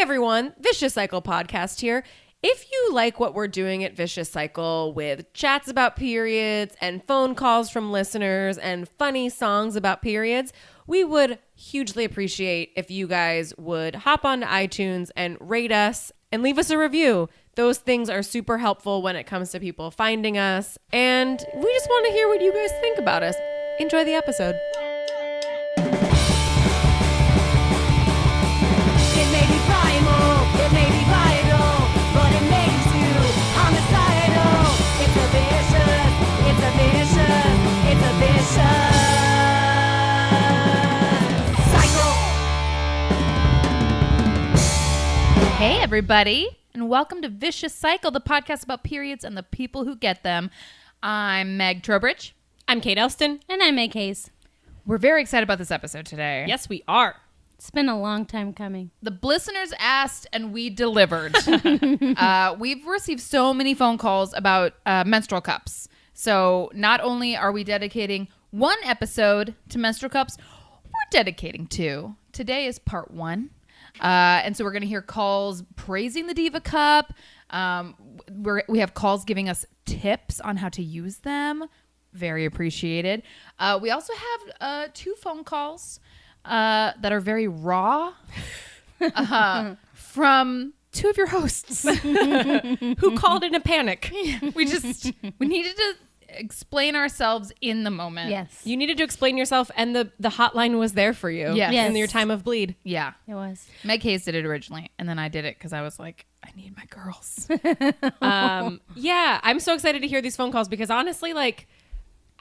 everyone, Vicious Cycle podcast here. If you like what we're doing at Vicious Cycle with chats about periods and phone calls from listeners and funny songs about periods, we would hugely appreciate if you guys would hop onto iTunes and rate us and leave us a review. Those things are super helpful when it comes to people finding us, and we just want to hear what you guys think about us. Enjoy the episode. It may be primal, it may be vital, but it makes you homicidal. It's a vicious, it's a vicious, it's a vicious cycle. Hey, everybody, and welcome to Vicious Cycle, the podcast about periods and the people who get them. I'm Meg Trowbridge. I'm Kate Elston. And I'm Meg Hayes. We're very excited about this episode today. Yes, we are. It's been a long time coming. The blisteners asked and we delivered. We've received so many phone calls about menstrual cups. So not only are we dedicating one episode to menstrual cups, we're dedicating two. Today is part one. And so we're going to hear calls praising the Diva Cup. We have calls giving us tips on how to use them. Very appreciated. We also have two phone calls that are very raw from two of your hosts Who called in a panic. we needed to explain ourselves in the moment. Yes. You needed to explain yourself, and the hotline was there for you Yes. in your time of bleed. Yeah. It was. Meg Hayes did it originally, and then I did it because I was like, I need my girls. Yeah, I'm so excited to hear these phone calls because honestly, like,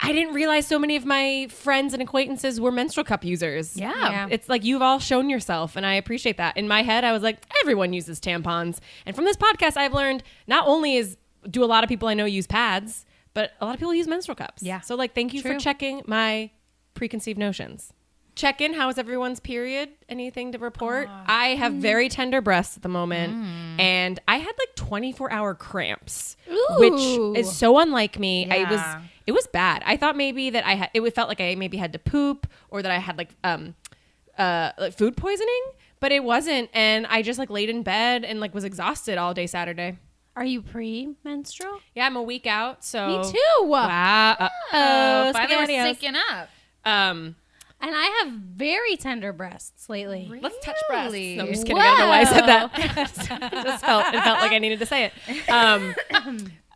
I didn't realize so many of my friends and acquaintances were menstrual cup users. Yeah. It's like you've all shown yourself, and I appreciate that. In my head, I was like, everyone uses tampons. And from this podcast, I've learned not only do a lot of people I know use pads, but a lot of people use menstrual cups. Yeah. So, like, thank you for checking my preconceived notions. Check in. How is everyone's period? Anything to report? I have very tender breasts at the moment, and I had like 24-hour cramps, which is so unlike me. Yeah. It was bad. I thought maybe that it felt like I maybe had to poop or that I had like food poisoning, but it wasn't. And I just like laid in bed and like was exhausted all day Saturday. Are you pre-menstrual? Yeah, I'm a week out. So Me too. Wow. Finally we're SpaghettiOs. syncing up. And I have very tender breasts lately. Let's touch breasts. Really? No, I'm just kidding. I don't know why I said that. It felt like I needed to say it.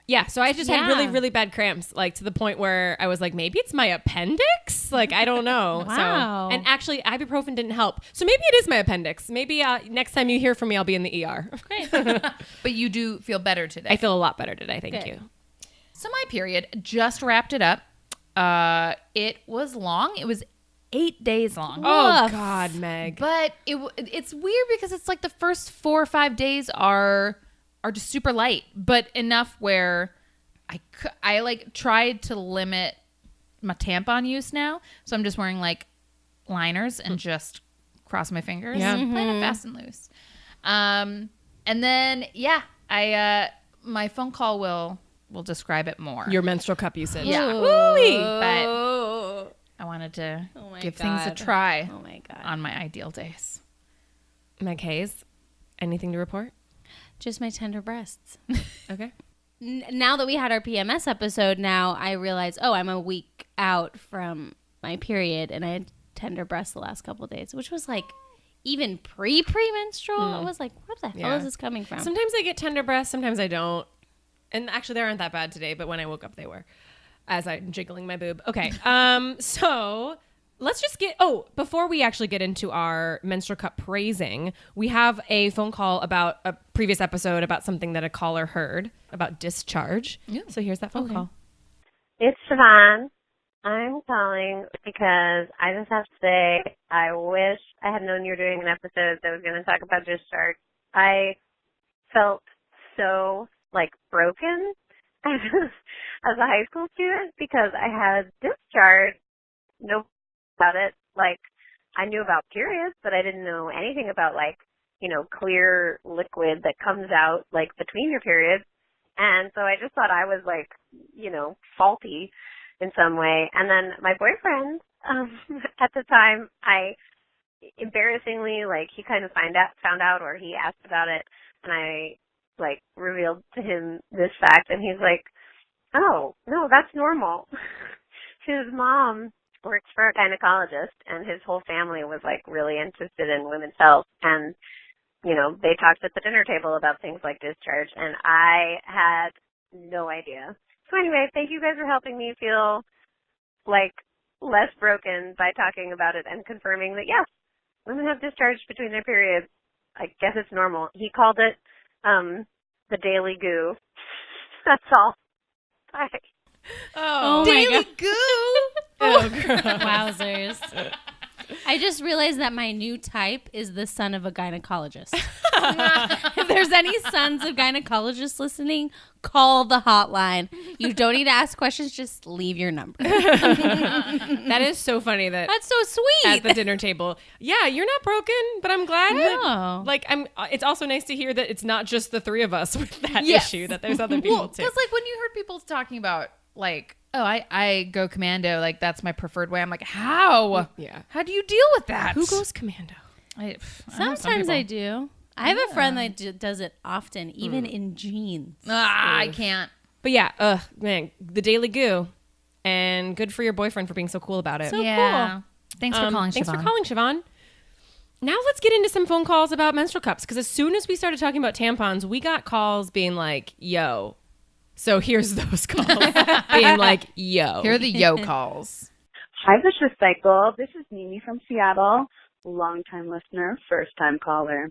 Yeah, so I just had really, really bad cramps, like to the point where I was like, maybe it's my appendix? Like, I don't know. Wow. So, and actually, ibuprofen didn't help. So maybe it is my appendix. Maybe next time you hear from me, I'll be in the ER. Great. But you do feel better today. I feel a lot better today. Thank Good. you. So my period just wrapped it up. It was long. It was 8 days long. Oh, Woof. God, Meg. But it's weird because it's like the first 4 or 5 days are just super light, but enough where I like tried to limit my tampon use now. So I'm just wearing like liners and just cross my fingers and playing it fast and loose. And then, my phone call will describe it more. Your menstrual cup usage. Yeah. Woo-wee. But I wanted to give things a try Oh my God. on my ideal days. Meg Hayes, anything to report? Just my tender breasts. Okay. Now that we had our PMS episode, now I realize, I'm a week out from my period, and I had tender breasts the last couple of days, which was like even premenstrual. I was like, where the hell is this coming from? Sometimes I get tender breasts, sometimes I don't. And actually, they aren't that bad today, but when I woke up, they were, as I'm jiggling my boob. Okay. So let's just before we actually get into our menstrual cup praising, we have a phone call about a previous episode about something that a caller heard about discharge. Yeah. So here's that phone call. It's Siobhan. I'm calling because I just have to say I wish I had known you were doing an episode that was going to talk about discharge. I felt so, broken as a high school student because I had discharge. No about it. I knew about periods, but I didn't know anything about, clear liquid that comes out, between your periods. And so I just thought I was, faulty in some way. And then my boyfriend, at the time, embarrassingly, like, he kind of found out, or he asked about it, and I, like, revealed to him this fact, and he's like, oh, no, that's normal. His mom works for a gynecologist, and his whole family was, like, really interested in women's health, and, you know, they talked at the dinner table about things like discharge, and I had no idea. So anyway, thank you guys for helping me feel, like, less broken by talking about it and confirming that, yes, women have discharge between their periods. I guess it's normal. He called it the daily goo. That's all. Bye. Oh, my God. goo. oh gross. Wowzers. I just realized that my new type is the son of a gynecologist. If there's any sons of gynecologists listening, call the hotline. You don't need to ask questions, just leave your number. That is so funny that That's so sweet. at the dinner table. Yeah, you're not broken, but I'm glad that, No. like, it's also nice to hear that it's not just the three of us with that Yes. issue, that there's other people Well, too. because like when you heard people talking about like, oh, I go commando, like that's my preferred way. I'm like, how? Yeah. How do you deal with that? Who goes commando? I know some Sometimes I people. do. I have a friend that does it often, even in jeans. I can't. But yeah, man, the daily goo, and good for your boyfriend for being so cool about it. So Yeah. Thanks for calling, Thanks Siobhan. for calling, Siobhan. Now let's get into some phone calls about menstrual cups, because as soon as we started talking about tampons, we got calls being like, yo. So here's those calls being like, yo. Here are the yo calls. Hi, Vicious Cycle. This is Mimi from Seattle, longtime listener, first-time caller.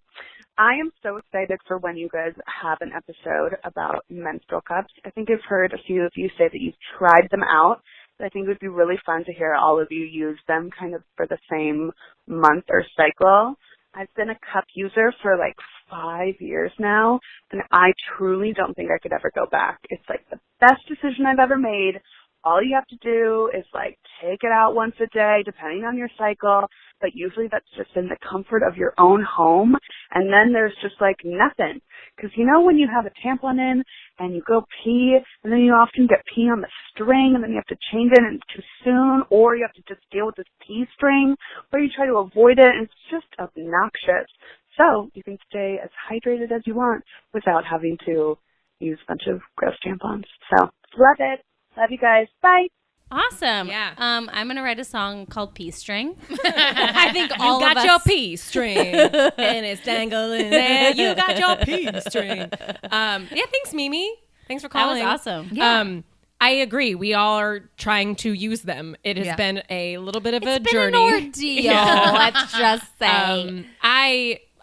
I am so excited for when you guys have an episode about menstrual cups. I think I've heard a few of you say that you've tried them out. I think it would be really fun to hear all of you use them kind of for the same month or cycle. I've been a cup user for like 5 years now, and I truly don't think I could ever go back. It's like the best decision I've ever made. All you have to do is like take it out once a day, depending on your cycle, but usually that's just in the comfort of your own home. And then there's just like nothing. Because you know when you have a tampon in and you go pee, and then you often get pee on the string, and then you have to change it and it's too soon, or you have to just deal with this pee string, or you try to avoid it, and it's just obnoxious. So you can stay as hydrated as you want without having to use a bunch of gross tampons. So love it. Love you guys. Bye. Awesome. Yeah. I'm going to write a song called Pea String. I think all You of got us... your pea string and it's dangling there. You got your pea string. Yeah, thanks, Mimi. Thanks for That was calling. awesome. Yeah. I agree. We all are trying to use them. It has been a little bit of a It's been journey. an ordeal, let's just say.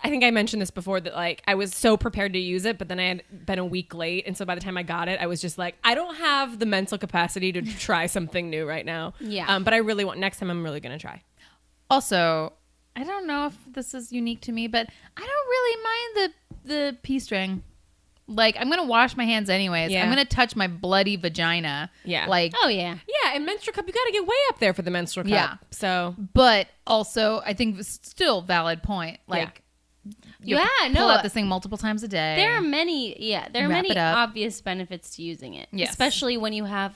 I think I mentioned this before that like I was so prepared to use it, but then I had been a week late, and so by the time I got it, I was just like, I don't have the mental capacity to try something new right now. Yeah. But I really want next time. I'm really gonna try. Also, I don't know if this is unique to me, but I don't really mind the pea string. Like, I'm gonna wash my hands anyways. Yeah. I'm gonna touch my bloody vagina. Yeah. Like, Oh, yeah. Yeah, and menstrual cup, you got to get way up there for the menstrual cup. Yeah. So but also, I think it's still valid point. Like, you have to pull out this thing multiple times a day. There are many, there are Wrap many it up. obvious benefits to using it. Yes. Especially when you have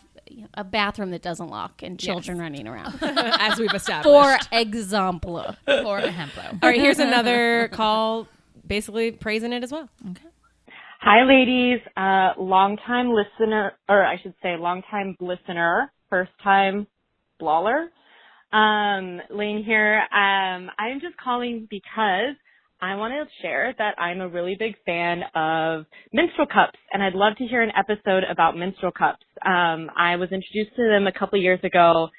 a bathroom that doesn't lock and children running around. as we've established. For example. for a hemplo. All right, here's another call, basically praising it as well. Hi, ladies. Long-time listener, or I should say long-time listener, first-time blaller. Lane here. I'm just calling because I want to share that I'm a really big fan of menstrual cups, and I'd love to hear an episode about menstrual cups. I was introduced to them a couple years ago,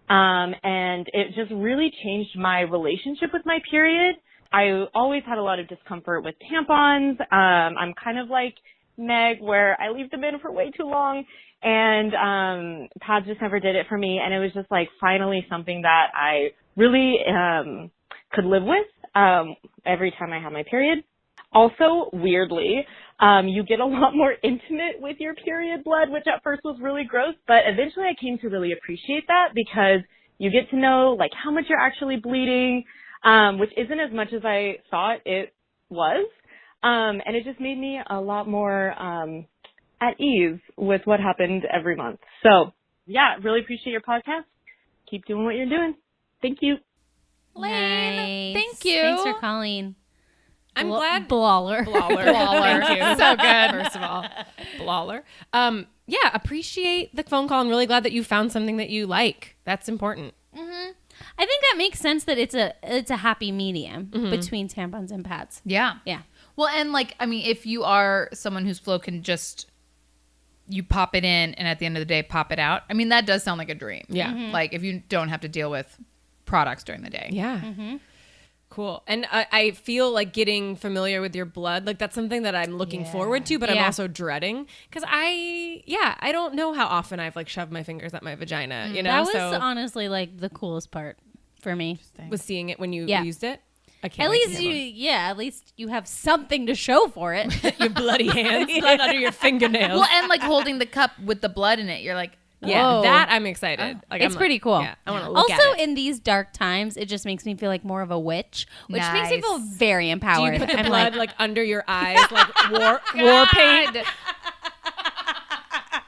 and it just really changed my relationship with my period. I always had a lot of discomfort with tampons. I'm kind of like Meg, where I leave them in for way too long, and pads just never did it for me. And it was just like finally something that I really could live with every time I have my period. Also, weirdly, you get a lot more intimate with your period blood, which at first was really gross, but eventually I came to really appreciate that because you get to know like how much you're actually bleeding, which isn't as much as I thought it was. And it just made me a lot more at ease with what happened every month. So, yeah, really appreciate your podcast. Keep doing what you're doing. Thank you. Lane, Nice. thank you. Thanks for calling. I'm glad. Blaller. Thank you. So good. First of all, Blaller. Yeah, appreciate the phone call. I'm really glad that you found something that you like. That's important. I think that makes sense that it's a happy medium between tampons and pads. Yeah. Yeah. Well, and like, I mean, if you are someone whose flow can just, you pop it in and at the end of the day pop it out. I mean, that does sound like a dream. Yeah. Like if you don't have to deal with products during the day. Yeah. Cool. And I feel like getting familiar with your blood, like that's something that I'm looking forward to, but I'm Yeah. also dreading because I don't know how often I've like shoved my fingers up my vagina, you know? That was so honestly like the coolest part for me. was seeing it when you Yeah. used it. I can't At wait to least see at least you have something to show for it. your bloody hands, blood under your fingernails. Well, and like holding the cup with the blood in it, you're like, yeah, Whoa. that I'm excited. Like, It's I'm pretty like, cool. Yeah, I want to look Also, at it. in these dark times, it just makes me feel like more of a witch, which makes me feel Nice. very Do you empowered. put the I'm blood like, like under your eyes, like war paint? God.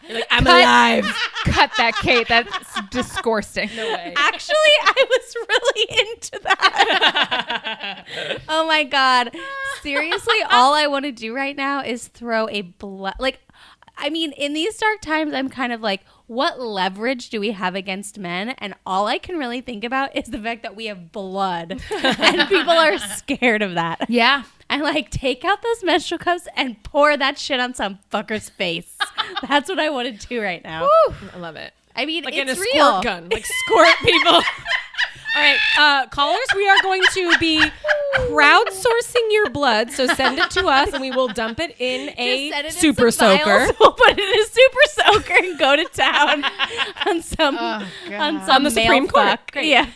You're like, I'm alive. Cut that, Kate. That's disgusting. No way. actually, I was really into that. Oh my god! Seriously, all I want to do right now is throw a blood. Like, I mean, in these dark times, I'm kind of like, what leverage do we have against men? And all I can really think about is the fact that we have blood, and people are scared of that. Yeah. I like take out those menstrual cups and pour that shit on some fucker's face. That's what I want to do right now. I love it. I mean, Like it's in a real. squirt gun, like squirt people. All right, callers, we are going to be crowdsourcing your blood. So send it to us, and we will dump it in a Just send it in super some soaker. vials. We'll put it in a super soaker and go to town on some on On the male Supreme Court. fuck. Great. Yeah.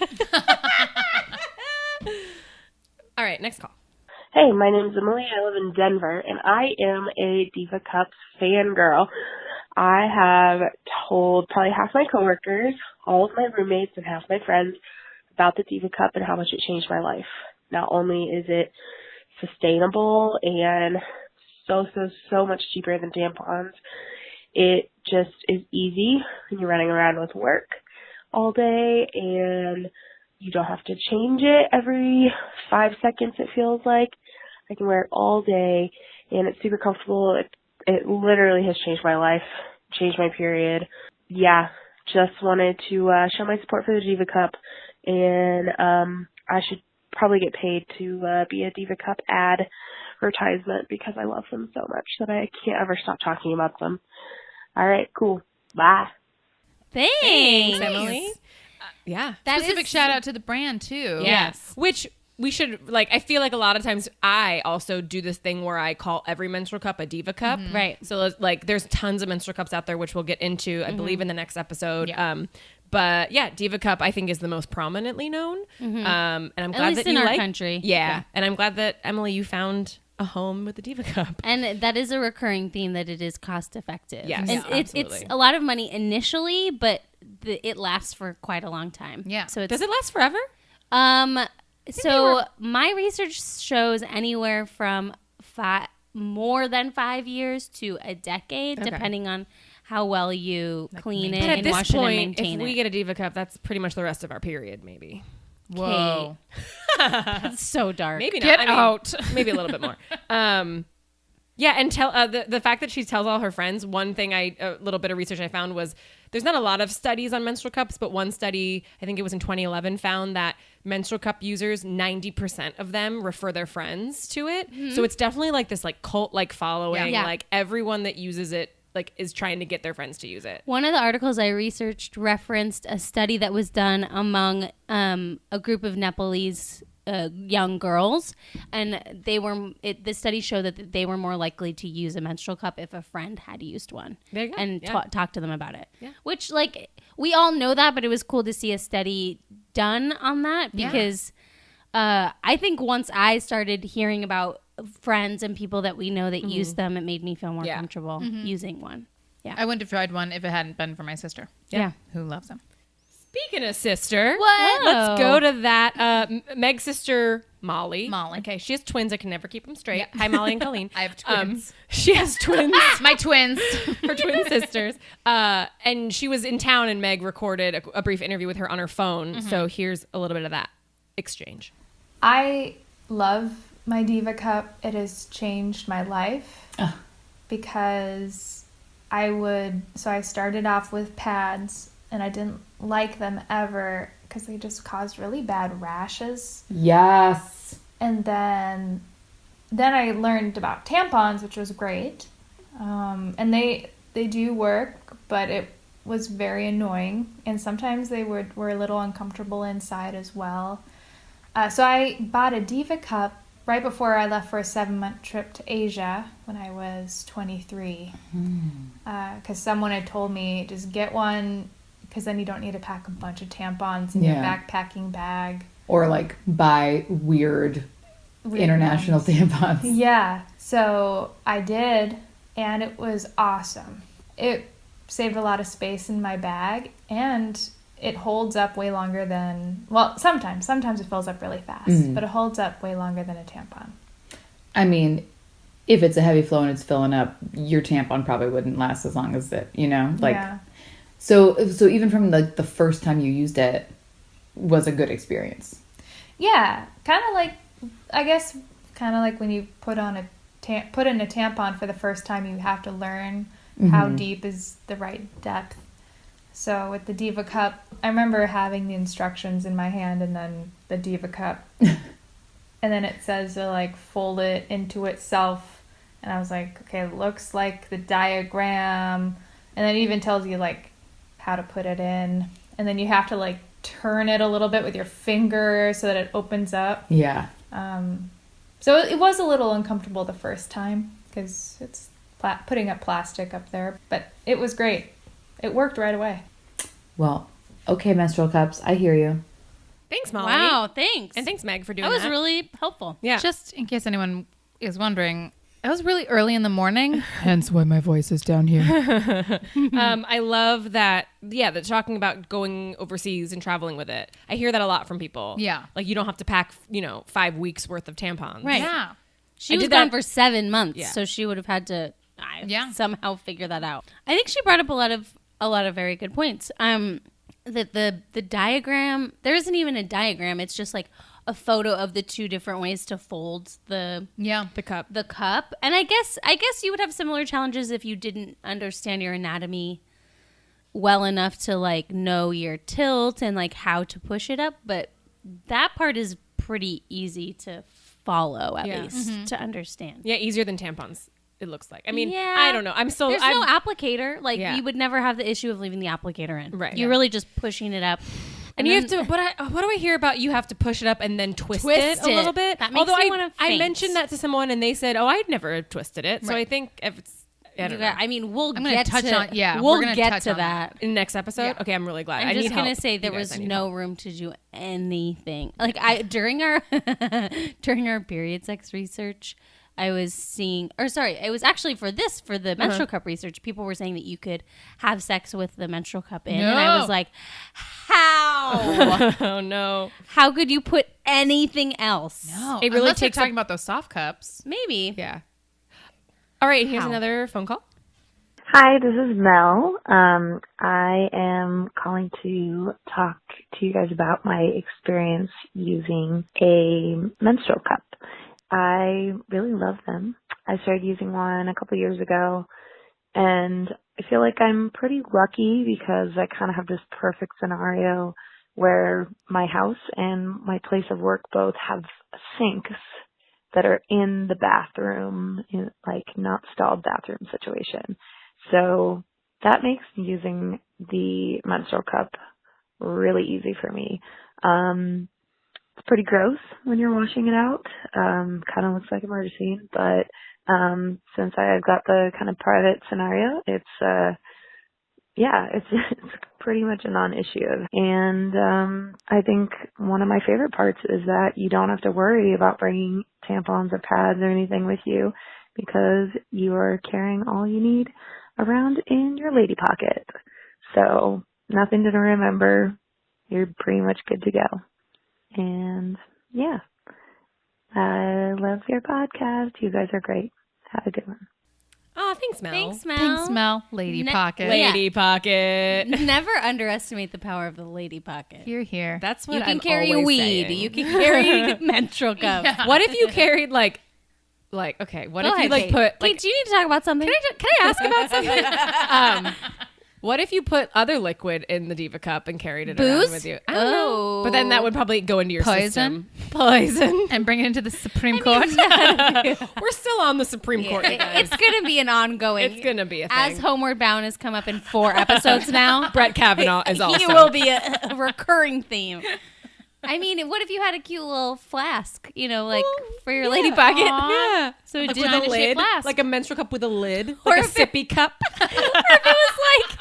All right, next call. Hey, my name's Emily. I live in Denver, and I am a Diva Cups fangirl. I have told probably half my coworkers, all of my roommates, and half my friends about the Diva Cup and how much it changed my life. Not only is it sustainable and so much cheaper than tampons, it just is easy when you're running around with work all day, and you don't have to change it every 5 seconds, it feels like. I can wear it all day, and it's super comfortable. It literally has changed my life, changed my period. Yeah, just wanted to show my support for the Diva Cup, and I should probably get paid to be a Diva Cup advertisement because I love them so much that I can't ever stop talking about them. All right, cool. Bye. Thanks, Emily. Yeah. That Specific is- shout out to the brand too. Yes. Which we should, like, I feel like a lot of times I also do this thing where I call every menstrual cup a Diva Cup. Right. So, like, there's tons of menstrual cups out there, which we'll get into, I believe, in the next episode. Yeah. But yeah, Diva Cup, I think, is the most prominently known. And I'm glad least that in you our like, country. Yeah. And I'm glad that, Emily, you found a home with the Diva Cup. And that is a recurring theme that it is cost effective. Yes, and yeah, it's absolutely. a lot of money initially, but it lasts for quite a long time. Yeah. So it's, Does it last forever? So my research shows anywhere from more than 5 years to a decade, Okay. depending on how well you clean it But at and this wash it and point, maintain if we it. get a Diva Cup, that's pretty much the rest of our period, maybe. Whoa. It's so dark. Maybe not. Get I mean, out. Maybe a little bit more. Yeah, and tell the fact that she tells all her friends. One thing a little bit of research I found was there's not a lot of studies on menstrual cups, but one study, I think it was in 2011, found that menstrual cup users, 90% of them refer their friends to it. So it's definitely like this like cult like following. Yeah. Like everyone that uses it like is trying to get their friends to use it. One of the articles I researched referenced a study that was done among a group of Nepalese young girls, and the study showed that they were more likely to use a menstrual cup if a friend had used one. There you go. And Yeah. talk to them about it. Yeah. Which, like, we all know that, but it was cool to see a study done on that Yeah. because I think once I started hearing about friends and people that we know that use them, it made me feel more Yeah. comfortable using one. I wouldn't have tried one if it hadn't been for my sister. Yeah. Who loves them. Speaking of sister, What? let's go to that. Meg's sister, Molly. Molly. Okay, she has twins. I can never keep them straight. Hi, Molly and Colleen. I have twins. She has twins. My twins. Her twin sisters. And she was in town, and Meg recorded a brief interview with her on her phone. So here's a little bit of that. exchange? I love my Diva Cup. It has changed my life because I started off with pads and I didn't like them ever because they just caused really bad rashes. Yes. And then I learned about tampons, which was great. And they do work, but it was very annoying. And sometimes they were a little uncomfortable inside as well. So I bought a Diva Cup right before I left for a 7-month trip to Asia when I was 23. Because someone had told me, just get one because then you don't need to pack a bunch of tampons in your backpacking bag. Or like buy weird international tampons. Yeah, so I did, and it was awesome. It saved a lot of space in my bag, and it holds up way longer than, well, sometimes it fills up really fast, but it holds up way longer than a tampon. I mean, if it's a heavy flow and it's filling up, your tampon probably wouldn't last as long as it, like. Yeah. So even from the first time you used it was a good experience. Yeah, kind of like when you put in a tampon for the first time, you have to learn how deep is the right depth. So with the Diva Cup, I remember having the instructions in my hand and then the Diva Cup. And then it says to like fold it into itself. And I was like, okay, it looks like the diagram. And then it even tells you like how to put it in. And then you have to like turn it a little bit with your finger so that it opens up. Yeah. So it was a little uncomfortable the first time because it's putting up plastic up there. But it was great. It worked right away. Well, okay, menstrual cups, I hear you. Thanks, Molly. Wow, thanks. And thanks, Meg, for doing that. That was really helpful. Yeah. Just in case anyone is wondering, it was really early in the morning, hence why my voice is down here. I love that, that talking about going overseas and traveling with it. I hear that a lot from people. Yeah. Like you don't have to pack, 5 weeks worth of tampons. Right. Yeah. She was gone for 7 months, so she would have had to somehow figure that out. I think she brought up a lot of very good points. That the diagram, there isn't even a diagram. It's just like a photo of the two different ways to fold the cup. And I guess you would have similar challenges if you didn't understand your anatomy well enough to like know your tilt and like how to push it up. But that part is pretty easy to follow, at least to understand. Yeah, easier than tampons. It looks like. I mean, I don't know. There's no applicator. Like you would never have the issue of leaving the applicator in. Right. You're really just pushing it up. And you have to, what do I hear about you have to push it up and then twist it a little bit? That makes me want to I mentioned that to someone and they said, I'd never twisted it. So I think if it's, I don't know. I mean, we'll I'm get touch to on, yeah, we'll we're gonna get touch to on that in the next episode. Yeah. Okay, I'm really glad. I'm just gonna say there was no room to do anything. Like during our period sex research, I was seeing, it was actually for the menstrual cup research, people were saying that you could have sex with the menstrual cup in. No. And I was like, how? Oh, no. How could you put anything else? No. It really Unless takes talking about those soft cups. Maybe. Yeah. All right, here's another phone call. Hi, this is Mel. I am calling to talk to you guys about my experience using a menstrual cup. I really love them. I started using one a couple years ago, and I feel like I'm pretty lucky because I kind of have this perfect scenario where my house and my place of work both have sinks that are in the bathroom, like not stalled bathroom situation. So that makes using the menstrual cup really easy for me. It's pretty gross when you're washing it out. Kind of looks like a murder scene, but since I've got the kind of private scenario, it's pretty much a non-issue. And I think one of my favorite parts is that you don't have to worry about bringing tampons or pads or anything with you because you are carrying all you need around in your lady pocket. So nothing to remember. You're pretty much good to go. And yeah, I love your podcast. You guys are great. Have a good one. Oh, Thanks, Mel. Thanks, Mel. Thanks, Mel. Lady Pocket. Lady Pocket. Never underestimate the power of the lady pocket. Here. That's what You can I'm carry always weed. saying. You can carry menstrual cups. Yeah. What if you carried like okay, what if you like Kate. put Kate, do you need to talk about something? Can I ask about something? What if you put other liquid in the Diva cup and carried it around Booze? with you? I don't know. Oh. But then that would probably go into your Poison? system. Poison. And bring it into the Supreme Court. We're still on the Supreme Court, you guys. It's going to be an ongoing. It's going to be a thing. As Homeward Bound has come up in 4 episodes now. Brett Kavanaugh is also. He will be a recurring theme. I mean, what if you had a cute little flask, for your lady pocket? Yeah. So it Like didn't with a lid, flask. like a menstrual cup with a lid, Or like a if it- sippy cup. Or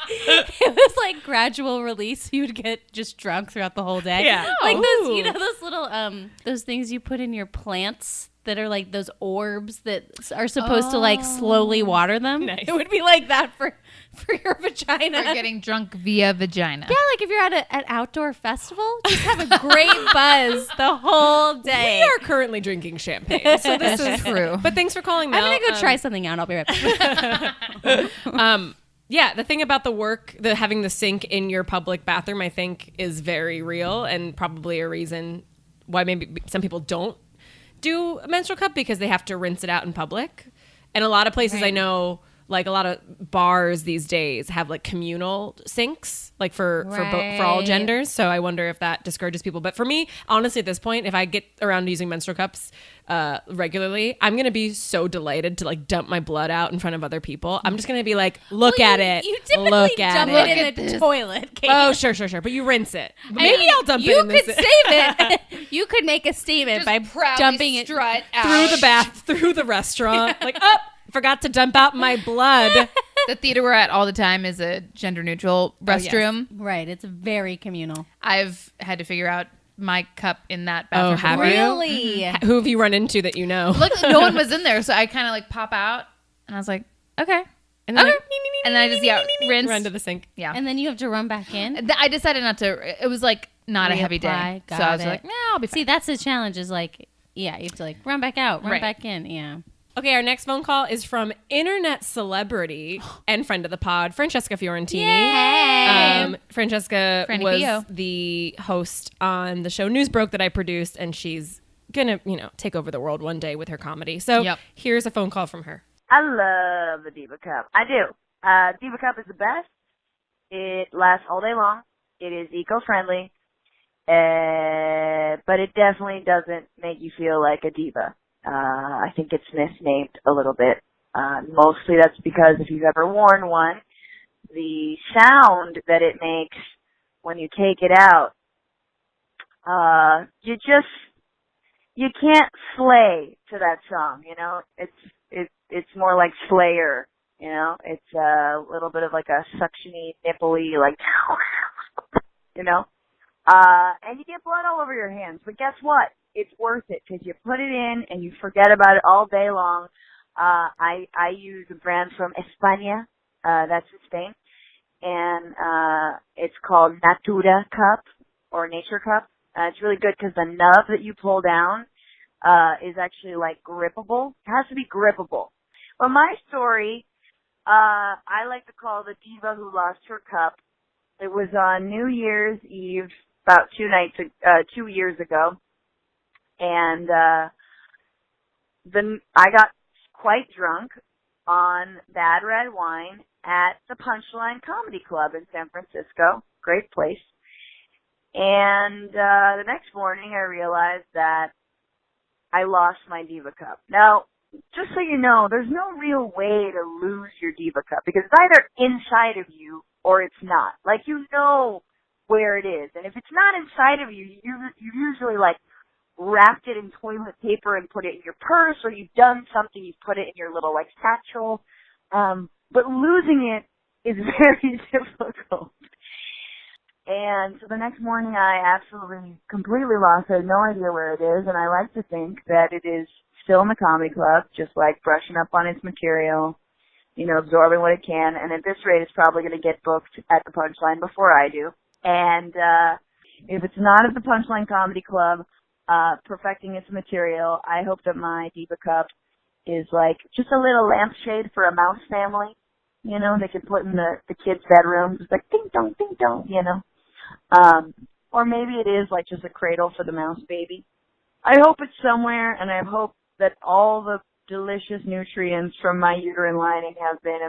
if it was like gradual release, you'd get just drunk throughout the whole day. Yeah. Like those, Ooh. those little those things you put in your plants that are like those orbs that are supposed to like slowly water them. Nice. It would be like that for your vagina. We're getting drunk via vagina. Yeah, like if you're at an outdoor festival, just have a great buzz the whole day. We are currently drinking champagne, so this is true. But thanks for calling, Mel. I'm gonna go try something out. I'll be right back. Yeah, the thing about having the sink in your public bathroom, I think, is very real and probably a reason why maybe some people don't do a menstrual cup, because they have to rinse it out in public. And a lot of places I know, like a lot of bars these days have like communal sinks, like for all Right. genders. So I wonder if that discourages people. But for me, honestly, at this point, if I get around to using menstrual cups regularly, I'm gonna be so delighted to like dump my blood out in front of other people. I'm just gonna be like, look at it. You typically Look at dump it. it in the toilet. Kate. Oh, sure. But you rinse it. Maybe I'll dump it You in could this save it. You could make a statement by dumping it. strut through the bath, through the restaurant. Like, oh, forgot to dump out my blood. The theater we're at all the time is a gender neutral restroom. Right, it's very communal. I've had to figure out my cup in that bathroom. Oh, have before. you? Really? Who have you run into that you know? Look, no one was in there, so I kind of like pop out, and I was like, okay. And then, Okay. And then I just rinse. run to the sink. Yeah. And then you have to run back in. I decided not to. It was like not a heavy day, Reapply. so Got I was it. like, I'll be fine. See, that's the challenge. Is like, yeah, you have to like run back out, run Right. back in. Yeah. Okay, our next phone call is from internet celebrity and friend of the pod, Francesca Fiorentini. Hey. Francesca Franny was Pio. the host on the show News Broke that I produced, and she's gonna, take over the world one day with her comedy. So Yep. here's a phone call from her. I love the Diva Cup. I do. Diva Cup is the best. It lasts all day long. It is eco-friendly. But it definitely doesn't make you feel like a diva. I think it's misnamed a little bit. Mostly that's because if you've ever worn one, the sound that it makes when you take it out, you can't slay to that song, It's more like Slayer, It's a little bit of like a suctiony, nippley, like, and you get blood all over your hands. But guess what? It's worth it because you put it in and you forget about it all day long. I use a brand from España, that's in Spain, and it's called Natura Cup or Nature Cup. It's really good because the nub that you pull down is actually like grippable. It has to be grippable. Well, my story, I like to call the diva who lost her cup. It was on New Year's Eve, about 2 years ago, and I got quite drunk on bad red wine at the Punchline Comedy Club in San Francisco. Great place. And the next morning, I realized that I lost my Diva Cup. Now, just so you know, there's no real way to lose your Diva Cup because it's either inside of you or it's not. Like, you know where it is. And if it's not inside of you, you usually, like, wrapped it in toilet paper and put it in your purse, or you've done something, you've put it in your little, like, satchel. But losing it is very difficult. And so the next morning I absolutely, completely lost. I had no idea where it is, and I like to think that it is still in the comedy club, just like brushing up on its material, absorbing what it can. And at this rate, it's probably going to get booked at the Punchline before I do. And if it's not at the Punchline Comedy Club, perfecting its material, I hope that my Diva Cup is like just a little lampshade for a mouse family. You know, they could put in the kids' bedrooms. It's like ding dong, you know. Or maybe it is like just a cradle for the mouse baby. I hope it's somewhere, and I hope that all the delicious nutrients from my uterine lining have been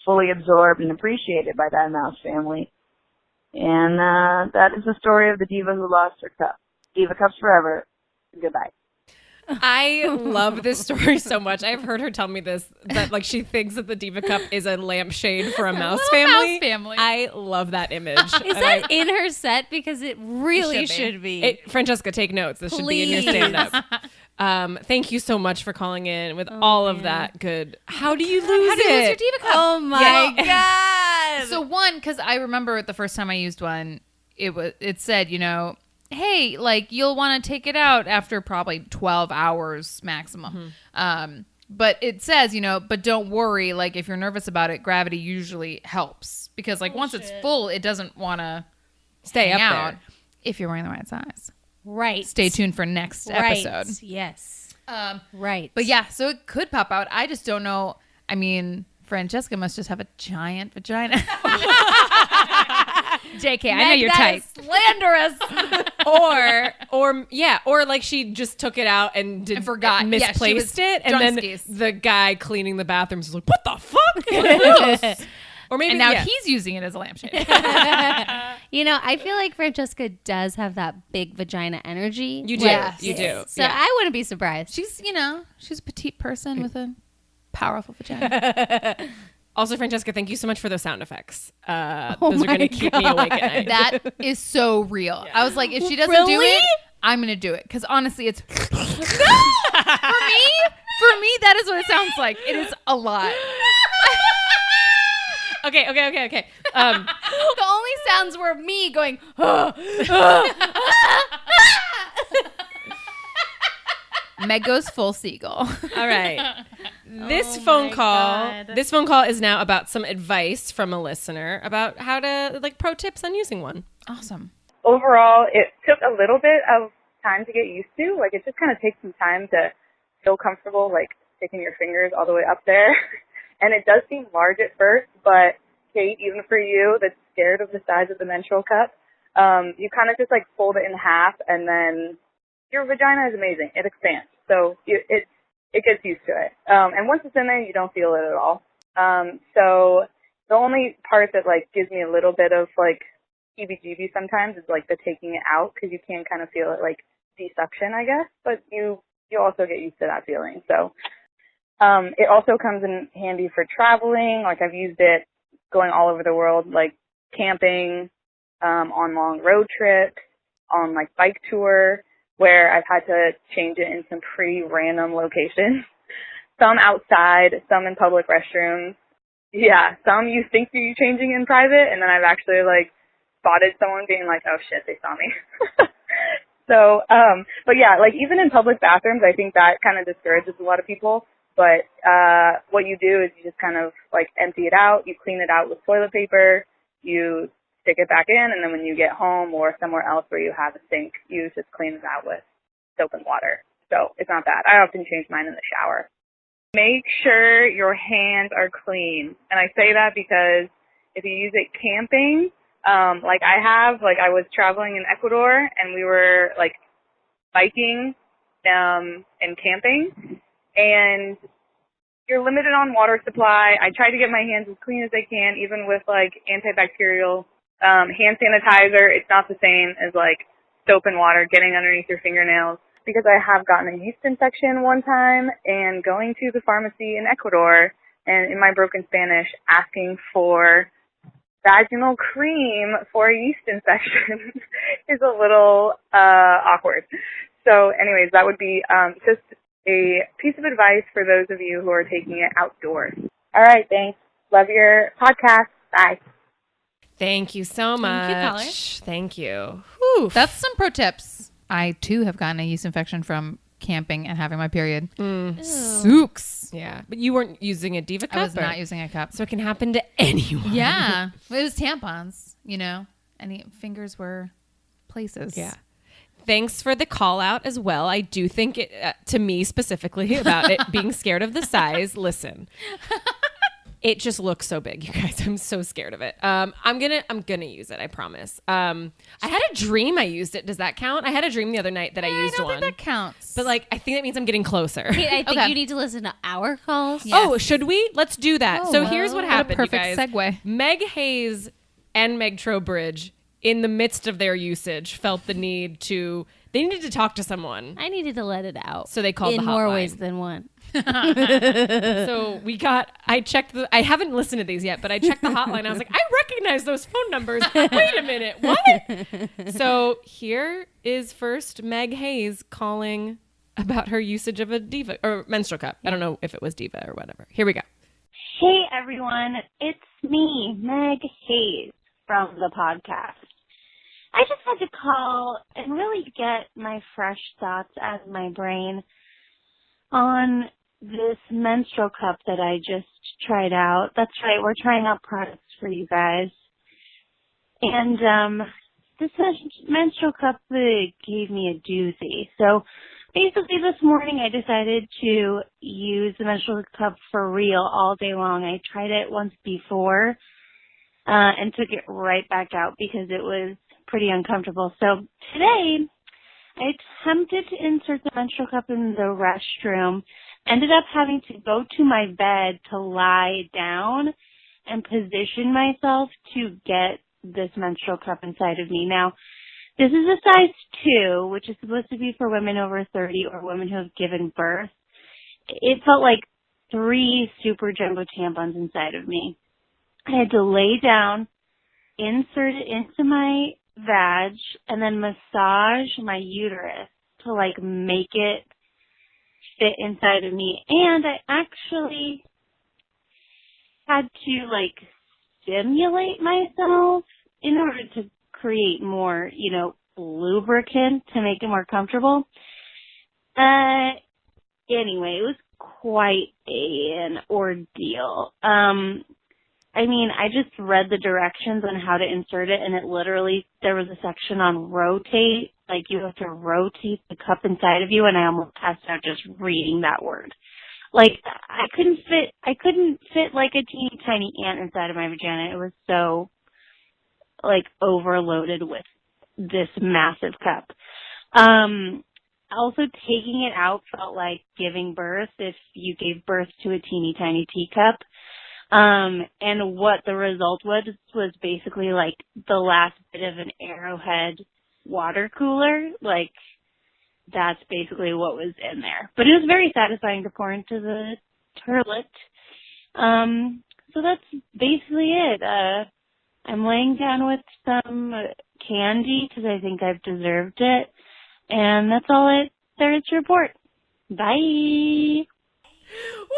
fully absorbed and appreciated by that mouse family. And that is the story of the diva who lost her cup. Diva cups forever. Goodbye. I love this story so much. I've heard her tell me this, that like she thinks that the Diva Cup is a lampshade for a mouse family. Mouse family. I love that image. Is that in her set? Because it really should be. Francesca, take notes. This should be in your stand-up. Thank you so much for calling in with all of that good. How do you lose it? How do you lose your Diva Cup? Oh my God. So one, because I remember the first time I used one, it said, you know, hey, like you'll want to take it out after probably 12 hours maximum. But it says, you know, but don't worry, like if you're nervous about it, gravity usually helps because like once it's full, it doesn't want to stay up out there if you're wearing the right size. Right. Stay tuned for next episode. Yes. Right. But yeah, so it could pop out. I just don't know. I mean, Francesca must just have a giant vagina. JK, I know you're tight. Slanderous. or like she just took it out and forgot. Misplaced it, and then the guy cleaning the bathrooms was like, "What the fuck?" Or maybe and now he's using it as a lampshade. You know, I feel like Francesca does have that big vagina energy. You do. Yes. You do. So I wouldn't be surprised. She's a petite person with a powerful vagina. Also, Francesca, thank you so much for those sound effects. Those are going to keep me awake at night. That is so real. Yeah. I was like, if she doesn't do it, I'm going to do it. Because honestly, it's... for me, that is what it sounds like. It is a lot. Okay. The only sounds were me going... Meg goes full seagull. All right. This phone call is now about some advice from a listener about how to pro tips on using one. Awesome. Overall, it took a little bit of time to get used to. Like, it just kind of takes some time to feel comfortable, like sticking your fingers all the way up there. And it does seem large at first, but Kate, even for you that's scared of the size of the menstrual cup, you kind of just fold it in half, and then your vagina is amazing. It expands. So it gets used to it. And once it's in there, you don't feel it at all. So the only part that gives me a little bit of heebie-jeebies sometimes is the taking it out, because you can kind of feel it de-suction, I guess. But you also get used to that feeling. So it also comes in handy for traveling. I've used it going all over the world, camping, on long road trips, on bike tour, where I've had to change it in some pretty random locations. Some outside, some in public restrooms. Yeah, some you think you're changing in private, and then I've actually spotted someone being oh shit, they saw me. So, but yeah, even in public bathrooms, I think that kind of discourages a lot of people. But what you do is you just kind of empty it out, you clean it out with toilet paper, you stick it back in, and then when you get home or somewhere else where you have a sink, you just clean it out with soap and water. So it's not bad. I often change mine in the shower. Make sure your hands are clean. And I say that because if you use it camping, I was traveling in Ecuador, and we were biking and camping, and you're limited on water supply. I try to get my hands as clean as I can, even with antibacterial hand sanitizer. It's not the same as soap and water getting underneath your fingernails, because I have gotten a yeast infection one time, and going to the pharmacy in Ecuador and in my broken Spanish asking for vaginal cream for a yeast infection is a little awkward. So anyways, that would be just a piece of advice for those of you who are taking it outdoors. All right, thanks. Love your podcast. Bye. Thank you so much. Thank you. Whew. That's some pro tips. I, too, have gotten a yeast infection from camping and having my period. Sooks. Yeah. But you weren't using a Diva cup? I was not using a cup. So it can happen to anyone. Yeah. It was tampons, Any fingers were places. Yeah. thanks for the call out as well. I do think it, to me specifically about it being scared of the size. Listen, it just looks so big, you guys. I'm so scared of it. I'm gonna use it. I promise. I had a dream I used it. Does that count? I had a dream the other night that I used I don't one. think that counts. But like, I think that means I'm getting closer. Hey, I think Okay. you need to listen to our calls. Yes. Oh, should we? Let's do that. So here's what What a happened, you perfect guys. segue. Meg Hayes and Meg Trowbridge, in the midst of their usage, felt the need to. They needed to talk to someone. I needed to let it out. So they called in the more hotline. ways than one. So I checked I haven't listened to these yet, but I checked the hotline. I was like, I recognize those phone numbers. Wait a minute. What? So here is first Meg Hayes calling about her usage of a Diva or menstrual cup. I don't know if it was Diva or whatever. Here we go. Hey everyone, it's me, Meg Hayes from the podcast. I just had to call and really get my fresh thoughts out of my brain on this menstrual cup that I just tried out. That's right, we're trying out products for you guys. And this menstrual cup gave me a doozy. So basically this morning I decided to use the menstrual cup for real all day long. I tried it once before and took it right back out because it was pretty uncomfortable. So today I attempted to insert the menstrual cup in the restroom, ended up having to go to my bed to lie down and position myself to get this menstrual cup inside of me. Now, this is a size 2, which is supposed to be for women over 30 or women who have given birth. It felt like 3 super jumbo tampons inside of me. I had to lay down, insert it into my vag, and then massage my uterus to like make it fit inside of me. And I actually had to like stimulate myself in order to create more, lubricant to make it more comfortable. Anyway, it was quite an ordeal. I just read the directions on how to insert it, and it literally, there was a section on rotate, like you have to rotate the cup inside of you, and I almost passed out just reading that word. Like, I couldn't fit like a teeny tiny ant inside of my vagina. It was so, like, overloaded with this massive cup. Also, taking it out felt like giving birth if you gave birth to a teeny tiny teacup. And what the result was basically like the last bit of an Arrowhead water cooler. Like, that's basically what was in there. But it was very satisfying to pour into the toilet. So that's basically it. I'm laying down with some candy because I think I've deserved it. And that's all there is to report. Bye.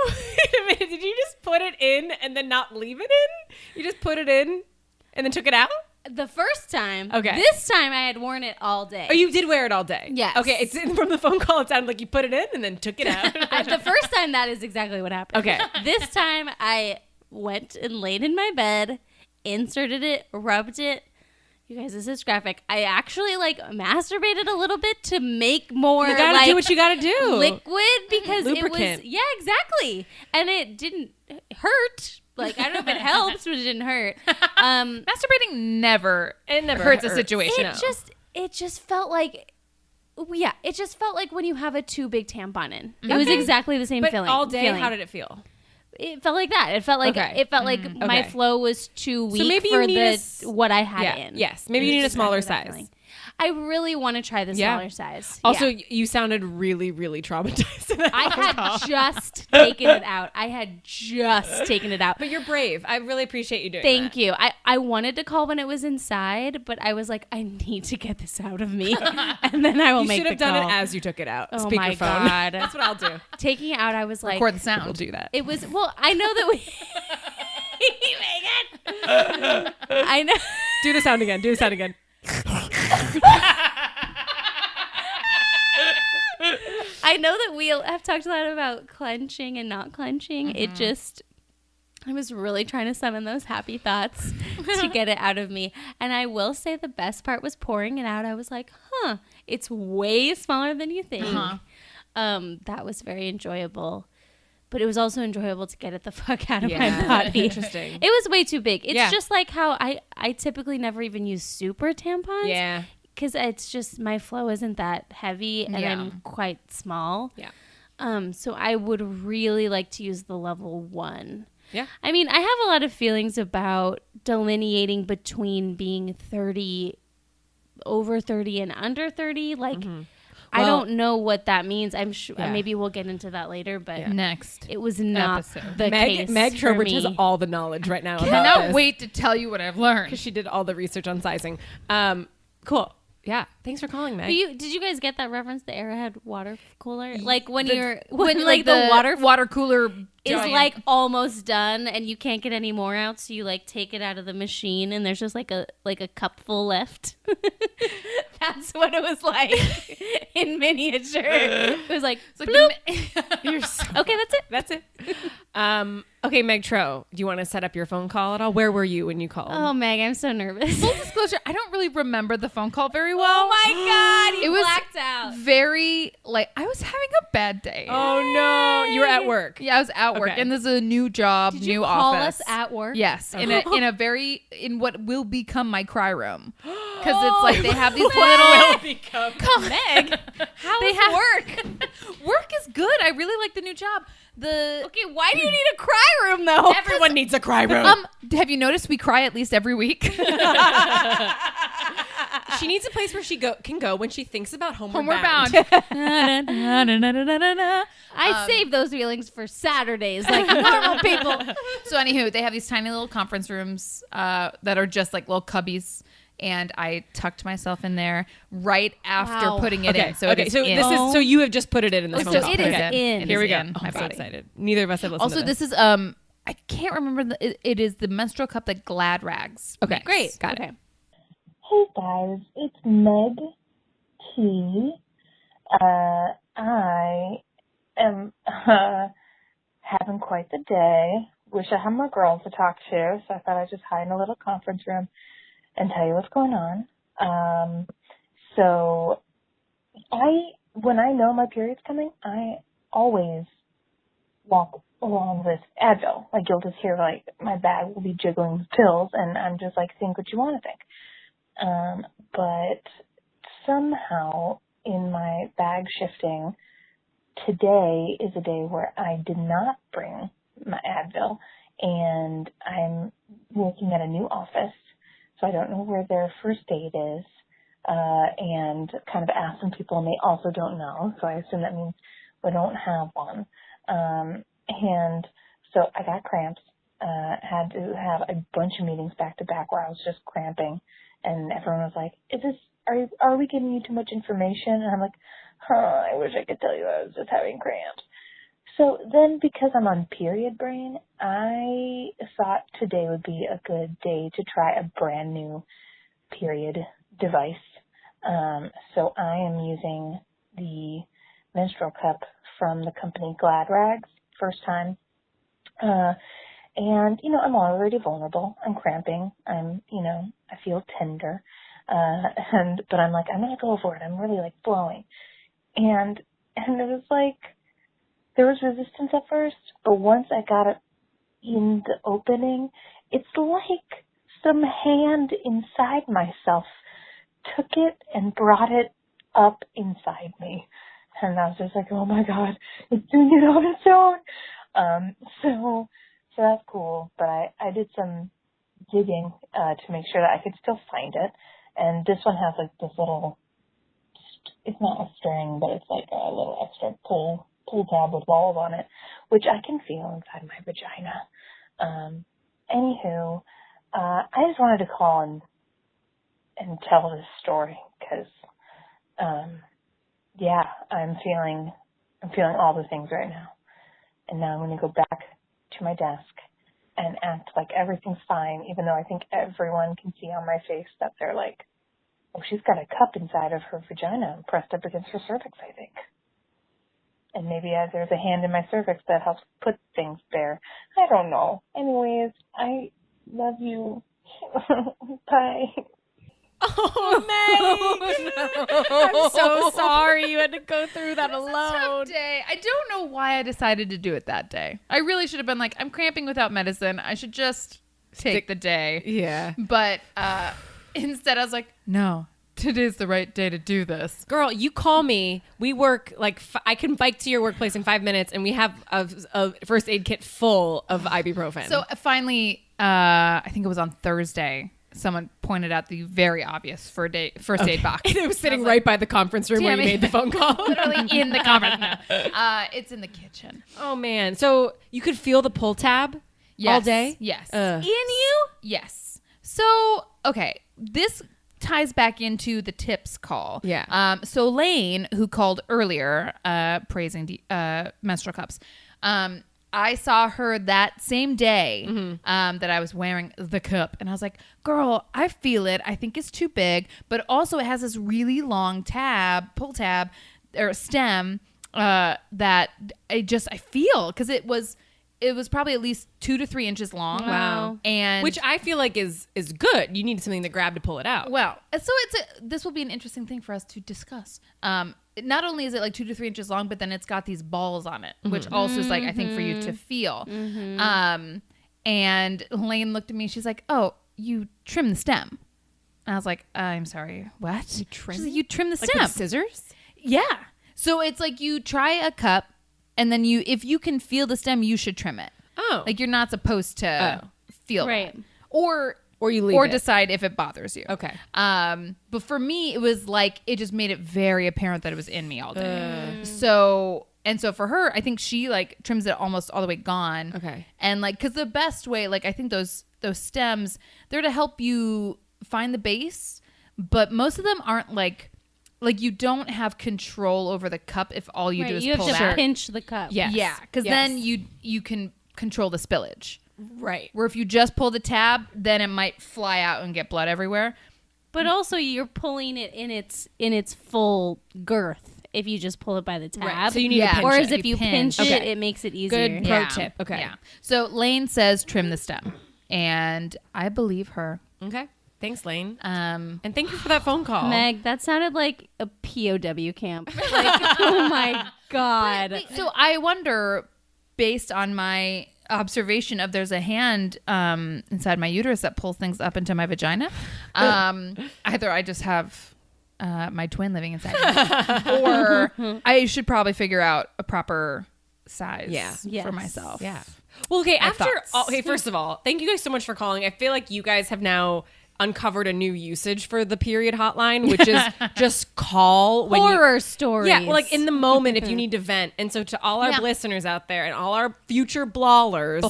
Wait a minute. Did you just put it in and then not leave it in? You just put it in and then took it out? The first time. Okay. This time I had worn it all day. Oh, you did wear it all day? Yes. Okay. It's from the phone call. It sounded like you put it in and then took it out. The first time, that is exactly what happened. Okay. This time I went and laid in my bed, inserted it, rubbed it. You guys, this is graphic. I actually masturbated a little bit to make more. You gotta do what you gotta do. Liquid because Lubricant. it was exactly, and it didn't hurt. Like, I don't know if it helps, but it didn't hurt. Masturbating never hurts a situation. It just felt like. Yeah, it just felt like when you have a too big tampon in. It was exactly the same but feeling. all day, how did it feel? It felt like that. It felt like my flow was too weak so maybe for you need what I had in. Yes, maybe you need a smaller size. I really want to try the smaller size. Also, you sounded really, really traumatized. I had just taken it out. But you're brave. I really appreciate you doing Thank that. you. I wanted to call when it was inside, but I was like, I need to get this out of me. And then I will make the call. You should have done it as you took it out. Oh Speakerphone. my God. That's what I'll do. Taking it out, I was like. Record the sound. We'll do that. It was, I know that we. Megan! I know. Do the sound again. I know that we have talked a lot about clenching and not clenching. Mm-hmm. It just, I was really trying to summon those happy thoughts to get it out of me. And I will say the best part was pouring it out. I was like, it's way smaller than you think. That was very enjoyable. But it was also enjoyable to get it the fuck out of my body. Interesting. It was way too big. It's just like how I typically never even use super tampons. Yeah. Because it's just, my flow isn't that heavy and I'm quite small. Yeah. So I would really like to use the level 1. Yeah. I mean, I have a lot of feelings about delineating between being 30, over 30 and under 30. Like, I don't know what that means. I'm sure maybe we'll get into that later, but next it was not episode. the case Meg for Trowbridge has me. all the knowledge right now. Cannot wait to tell you what I've learned. Because she did all the research on sizing. Cool. Yeah. Thanks for calling, Meg. But did you guys get that reference? The Arrowhead water cooler, like when The- when like the water cooler is giant. like almost done and you can't get any more out, so you like take it out of the machine and there's just like a cupful left. That's what it was like in miniature. It was like, It's like bloop. You're so Okay, that's it. That's it. Okay, Meg Tro, do you want to set up your phone call at all? Where were you when you called? Oh, Meg, I'm so nervous. Full disclosure, I don't really remember the phone call very well. Oh my God, you It was blacked out. very, like, I was having a bad day. Oh, no. You were at work. Yeah, I was at work, Okay. and there's a new job, Did new you call office. us at work? Yes, in in what will become my cry room, because it's like they have these little. Come, Meg, how They is have- work? Work is good. I really like the new job. Okay, why do you need a cry room though? Everyone needs a cry room. Have you noticed we cry at least every week? She needs a place where she can go when she thinks about Homeward Bound. I save those feelings for Saturdays, like normal people. So anywho, they have these tiny little conference rooms that are just like little cubbies. And I tucked myself in there right after Wow. putting it in. So okay, it is so in. this is so you have just put it in the Oh, phone so call. it is Okay. in. Here we It go. is in Oh, my I'm so body. excited. Neither of us have listened Also, to this is I can't remember it is the menstrual cup that Glad Rags. Okay, makes. got Okay. it. Hey guys, it's Meg T. I am having quite the day. Wish I had more girls to talk to, so I thought I'd just hide in a little conference room and tell you what's going on. So when I know my period's coming, I always walk along with Advil. Like, you'll just hear, like, my bag will be jiggling with pills, and I'm just like, think what you want to think. But somehow in my bag shifting, today is a day where I did not bring my Advil, and I'm working at a new office, so I don't know where their first aid is, and kind of asked some people, and they also don't know, so I assume that means we don't have one. And so I got cramps, had to have a bunch of meetings back to back where I was just cramping, and everyone was like, are we giving you too much information? And I'm like, I wish I could tell you I was just having cramps. So then, because I'm on period brain, I thought today would be a good day to try a brand new period device. So I am using the menstrual cup from the company Glad Rags, first time. And, I'm already vulnerable. I'm cramping. I feel tender. But I'm like, I'm going to go for it. I'm really like blowing. And it was like, there was resistance at first, but once I got it in the opening, it's like some hand inside myself took it and brought it up inside me. And I was just like, oh my God, it's doing it on its own. So that's cool. But I did some digging to make sure that I could still find it. And this one has like this little, it's not a string, but it's like a little extra pull tab with balls on it, which I can feel inside my vagina. Anywho, I just wanted to call and tell this story because, I'm feeling all the things right now. And now I'm going to go back to my desk and act like everything's fine, even though I think everyone can see on my face that they're like, oh, she's got a cup inside of her vagina pressed up against her cervix, I think. And maybe there's a hand in my cervix that helps put things there. I don't know. Anyways, I love you. Bye. Oh, Meg! I'm so sorry you had to go through that alone. A tough day. I don't know why I decided to do it that day. I really should have been like, I'm cramping without medicine. I should just take the day. Yeah. But instead, I was like, no, today's the right day to do this. Girl, you call me. We work like I can bike to your workplace in 5 minutes, and we have a first aid kit full of ibuprofen. So finally, I think it was on Thursday, someone pointed out the very obvious first aid box. It was sitting right by the conference room where you made the phone call. Literally in the conference room. It's in the kitchen. Oh, man. So you could feel the pull tab all day? Yes. In you? Yes. So, okay. This ties back into the tips call. Yeah. So Lane, who called earlier, praising the menstrual cups, I saw her that same day that I was wearing the cup. And I was like, girl, I feel it. I think it's too big. But also it has this really long pull tab, or stem that I feel. Because it was probably at least 2 to 3 inches long. Wow. And which I feel like is good. You need something to grab to pull it out. Well, so this will be an interesting thing for us to discuss. Not only is it like 2 to 3 inches long, but then it's got these balls on it, which also is like, I think, for you to feel. And Lane looked at me. She's like, "Oh, you trim the stem." And I was like, "I'm sorry, what?" You trim? She's like, "You trim the Like stem with scissors?" Yeah. So it's like you try a cup, and then if you can feel the stem, you should trim it. Oh, Like you're not supposed to feel Right. that. Or you leave or it. decide if it bothers you. Okay. But for me, it was like it just made it very apparent that it was in me all day. So for her, I think she like trims it almost all the way gone. Okay. And like, because the best way, like I think those stems, they're to help you find the base, but most of them aren't like you don't have control over the cup if all you do is you pull have to back. pinch the cup. Yes. Yeah, because then you can control the spillage. Right. Where if you just pull the tab, then it might fly out and get blood everywhere. But also you're pulling it in its full girth if you just pull it by the tab. Right. So you need to pinch Whereas it. if you pinch it, Okay. it makes it easier. Good pro tip. Okay. Yeah. So Lane says trim the stem, and I believe her. Okay. Thanks, Lane. And thank you for that phone call. Meg, that sounded like a POW camp. Like, oh my God. So I wonder, based on my observation of there's a hand inside my uterus that pulls things up into my vagina, either I just have my twin living inside me, or I should probably figure out a proper size for myself. Yeah. Well, okay. thoughts. First of all, thank you guys so much for calling. I feel like you guys have now uncovered a new usage for the period hotline, which is just call when Horror stories. Yeah, well, like in the moment if you need to vent. And so to all our listeners out there and all our future blawlers,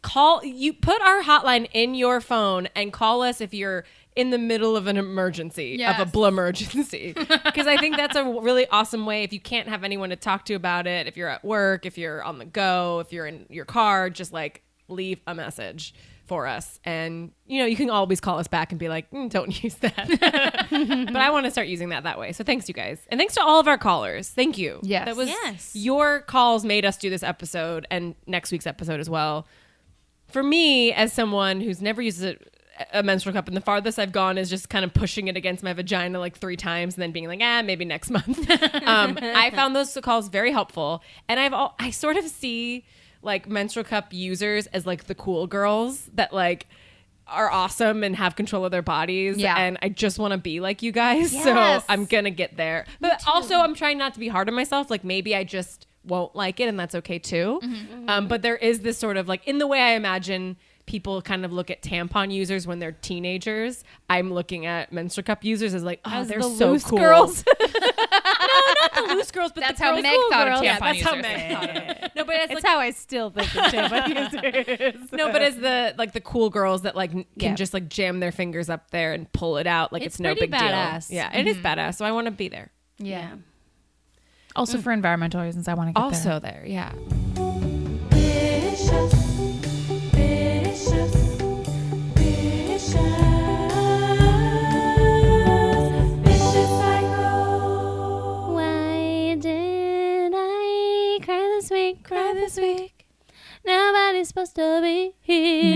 call you put our hotline in your phone and call us if you're in the middle of an emergency, of a bl-emergency. Because I think that's a really awesome way if you can't have anyone to talk to about it, if you're at work, if you're on the go, if you're in your car, just like leave a message for us. And, you know, you can always call us back and be like, don't use that. But I want to start using that way. So thanks, you guys. And thanks to all of our callers. Thank you. Yes. That was Yes. your calls made us do this episode and next week's episode as well. For me, as someone who's never used a menstrual cup, and the farthest I've gone is just kind of pushing it against my vagina like 3 times and then being like, maybe next month. I found those calls very helpful. And I sort of see like menstrual cup users as like the cool girls that like are awesome and have control of their bodies. Yeah. And I just want to be like you guys. Yes. So I'm going to get there. But also I'm trying not to be hard on myself. Like maybe I just won't like it and that's okay too. But there is this sort of like, in the way I imagine people kind of look at tampon users when they're teenagers, I'm looking at menstrual cup users as like, As they're the so loose cool. girls. No, not the loose girls, but That's the how girls- Meg cool thought of girls. tampon Yeah, that's how users. Meg thought of it. No, but it's It's like, how I still think of tampon users. no, but as the cool girls that like can just like jam their fingers up there and pull it out like it's no pretty big badass. deal. Yeah, it is badass. So I want to be there. Yeah. Also for environmental reasons, I want to get there. Also there, yeah. Vicious, vicious, vicious, vicious cycle. Why did I nobody's supposed to be here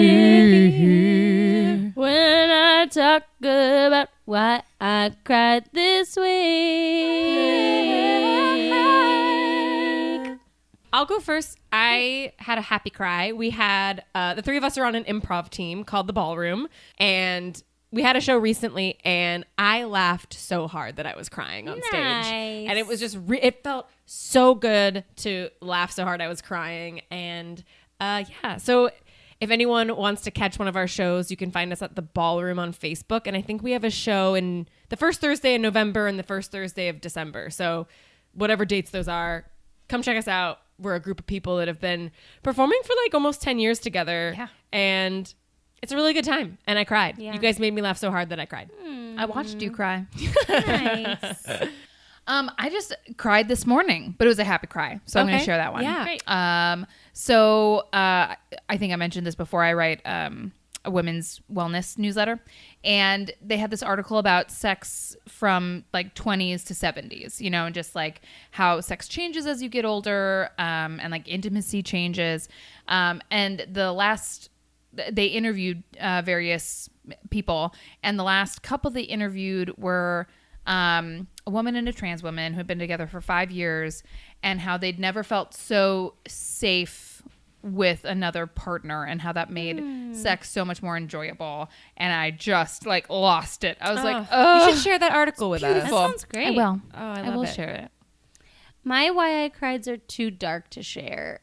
when I talk about why I cried this week. I'll go first. I had a happy cry. We had the three of us are on an improv team called The Ballroom, and we had a show recently, and I laughed so hard that I was crying on stage. And it was just, it felt so good to laugh so hard I was crying. And yeah, so if anyone wants to catch one of our shows, you can find us at The Ballroom on Facebook. And I think we have a show in the first Thursday in November and the first Thursday of December. So whatever dates those are, come check us out. We're a group of people that have been performing for like almost 10 years together. Yeah. And it's a really good time. And I cried. Yeah. You guys made me laugh so hard that I cried. I watched you cry. Nice. I just cried this morning, but it was a happy cry. So I'm going to share that one. Yeah. Great. So I think I mentioned this before. I write a women's wellness newsletter, and they had this article about sex from like 20s to 70s, you know, and just like how sex changes as you get older, and like intimacy changes. And they interviewed various people, and the last couple they interviewed were a woman and a trans woman who had been together for 5 years, and how they'd never felt so safe with another partner, and how that made sex so much more enjoyable. And I just like lost it. I was like, oh, you should share that article with us. That sounds great. I will. Oh, I will love it. share it. My why I crieds are too dark to share.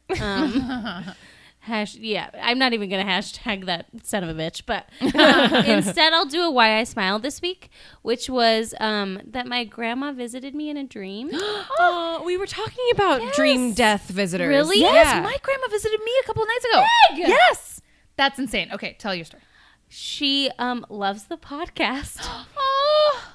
Yeah, I'm not even going to hashtag that son of a bitch, but instead I'll do a why I smiled this week, which was that my grandma visited me in a dream. Oh, we were talking about dream death visitors. Really? Yes, Yeah. my grandma visited me a couple of nights ago. Yes. That's insane. Okay, tell your story. She loves the podcast. Oh.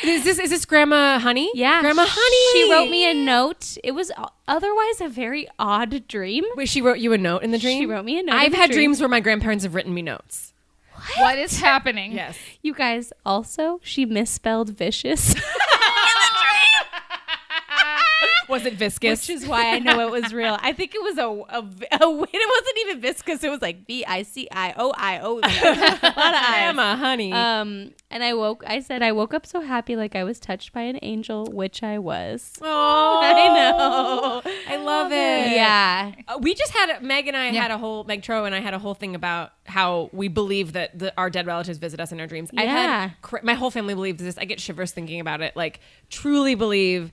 Is this Grandma Honey? Yeah. Grandma Honey. She wrote me a note. It was otherwise a very odd dream. Wait, she wrote you a note in the dream? She wrote me a note. I've had dreams where my grandparents have written me notes. What is happening? Yes. You guys, also, she misspelled vicious. Was it viscous? Which is why I know it was real. I think it was it wasn't even viscous. It was like VICIOIO. Grandma Honey. And I woke up so happy, like I was touched by an angel, which I was. Oh, I know. I love it. Yeah. We just had Meg and I had a whole Meg Tro and I had a whole thing about how we believe that our dead relatives visit us in our dreams. Yeah. My whole family believes this. I get shivers thinking about it. Like, truly believe.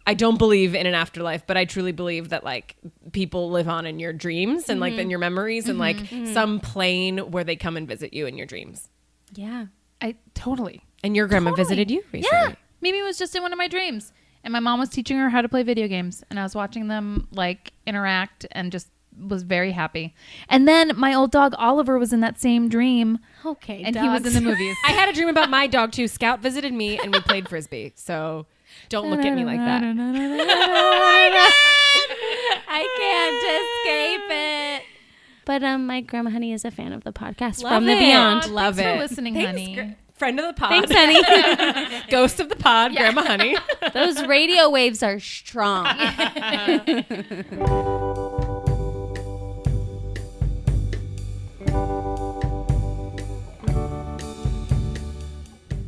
I don't believe in an afterlife, but I truly believe that like people live on in your dreams and like in your memories and like some plane where they come and visit you in your dreams. Yeah. I totally. And your grandma visited you recently. Yeah. Mimi was just in one of my dreams, and my mom was teaching her how to play video games, and I was watching them like interact and just was very happy. And then my old dog Oliver was in that same dream. Okay. And he was in the movies. I had a dream about my dog too. Scout visited me and we played Frisbee. So don't look at me like that. I can't escape it. But my grandma Honey is a fan of the podcast Love from the it. beyond. Love Thanks it. for listening, honey. Friend of the pod. Thanks, honey. Ghost of the pod, Grandma Honey. Those radio waves are strong.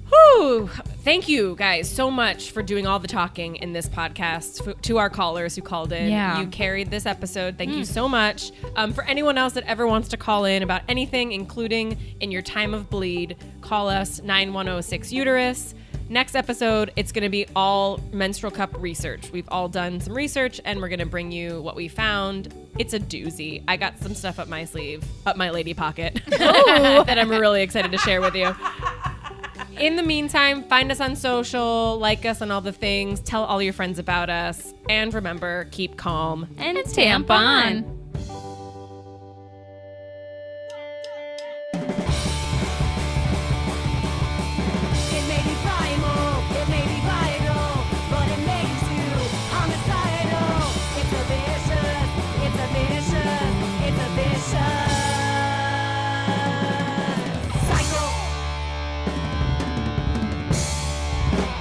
Whew. Thank you guys so much for doing all the talking in this podcast. To our callers who called in, you carried this episode. Thank you so much. For anyone else that ever wants to call in about anything, including in your time of bleed, call us 9106 uterus. Next episode, it's going to be all menstrual cup research. We've all done some research and we're going to bring you what we found. It's a doozy. I got some stuff up my sleeve, up my lady pocket that I'm really excited to share with you. In the meantime, find us on social, like us on all the things, tell all your friends about us, and remember, keep calm and tampon. It may be primal, it may be vital, but it makes you homicidal. It's a vicious, it's a vicious, it's a vicious cycle.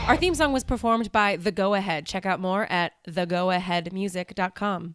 Our theme song was performed by The Go Ahead. Check out more at thegoaheadmusic.com.